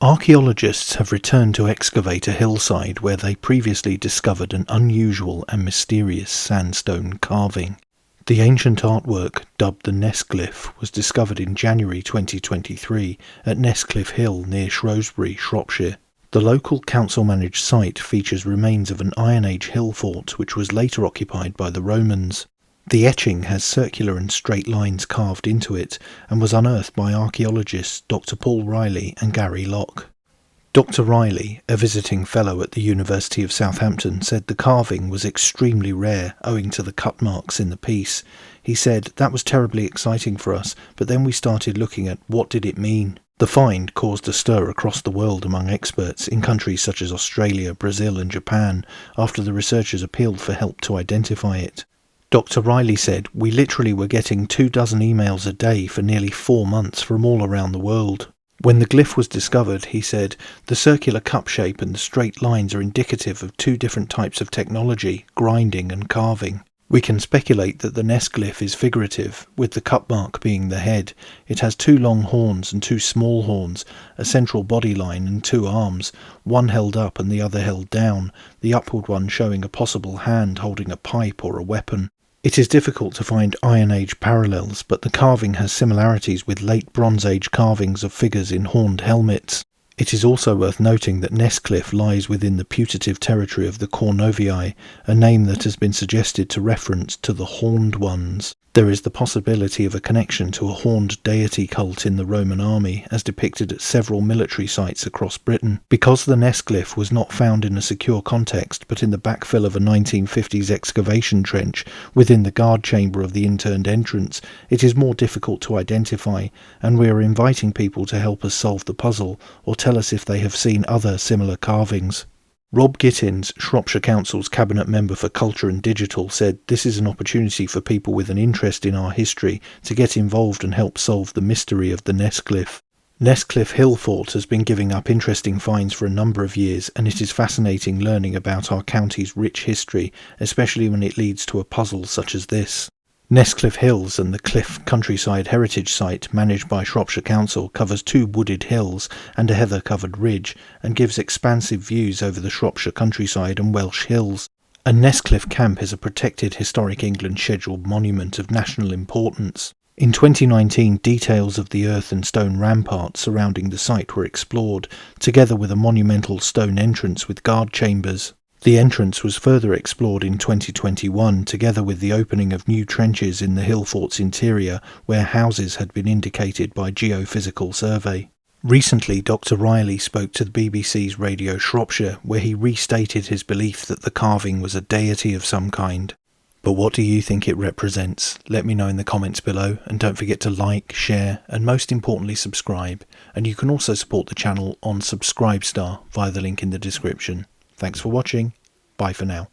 Archaeologists have returned to excavate a hillside where they previously discovered an unusual and mysterious sandstone carving. The ancient artwork, dubbed the Nessglyph, was discovered in January 2023 at Nesscliffe Hill near Shrewsbury, Shropshire. The local council-managed site features remains of an Iron Age hill fort which was later occupied by the Romans. The etching has circular and straight lines carved into it and was unearthed by archaeologists Dr. Paul Riley and Gary Locke. Dr. Riley, a visiting fellow at the University of Southampton, said the carving was extremely rare owing to the cut marks in the piece. He said, "That was terribly exciting for us, but then we started looking at what did it mean." The find caused a stir across the world among experts in countries such as Australia, Brazil and Japan after the researchers appealed for help to identify it. Dr. Riley said, "We literally were getting 24 emails a day for nearly 4 months from all around the world." When the glyph was discovered, he said, "The circular cup shape and the straight lines are indicative of 2 different types of technology, grinding and carving. We can speculate that the Nessglyph is figurative, with the cup mark being the head. It has 2 long horns and 2 small horns, a central body line and 2 arms, one held up and the other held down, the upward one showing a possible hand holding a pipe or a weapon. It is difficult to find Iron Age parallels, but the carving has similarities with late Bronze Age carvings of figures in horned helmets. It is also worth noting that Nesscliffe lies within the putative territory of the Cornovii, a name that has been suggested to reference to the Horned Ones. There is the possibility of a connection to a horned deity cult in the Roman army, as depicted at several military sites across Britain. Because the Nessglyph was not found in a secure context, but in the backfill of a 1950s excavation trench within the guard chamber of the interned entrance, it is more difficult to identify, and we are inviting people to help us solve the puzzle, or tell us if they have seen other similar carvings. Rob Gittins, Shropshire Council's Cabinet Member for Culture and Digital, said, "This is an opportunity for people with an interest in our history to get involved and help solve the mystery of the Nessglyph." Nesscliffe Hill Fort has been giving up interesting finds for a number of years, and it is fascinating learning about our county's rich history, especially when it leads to a puzzle such as this. Nesscliffe Hills and the Cliff Countryside Heritage Site, managed by Shropshire Council, covers 2 wooded hills and a heather-covered ridge, and gives expansive views over the Shropshire countryside and Welsh hills. And Nesscliffe Camp is a protected Historic England scheduled monument of national importance. In 2019, details of the earth and stone ramparts surrounding the site were explored, together with a monumental stone entrance with guard chambers. The entrance was further explored in 2021, together with the opening of new trenches in the hill fort's interior, where houses had been indicated by geophysical survey. Recently, Dr. Riley spoke to the BBC's Radio Shropshire, where he restated his belief that the carving was a deity of some kind. But what do you think it represents? Let me know in the comments below, and don't forget to like, share, and most importantly subscribe. And you can also support the channel on Subscribestar via the link in the description. Thanks for watching. Bye for now.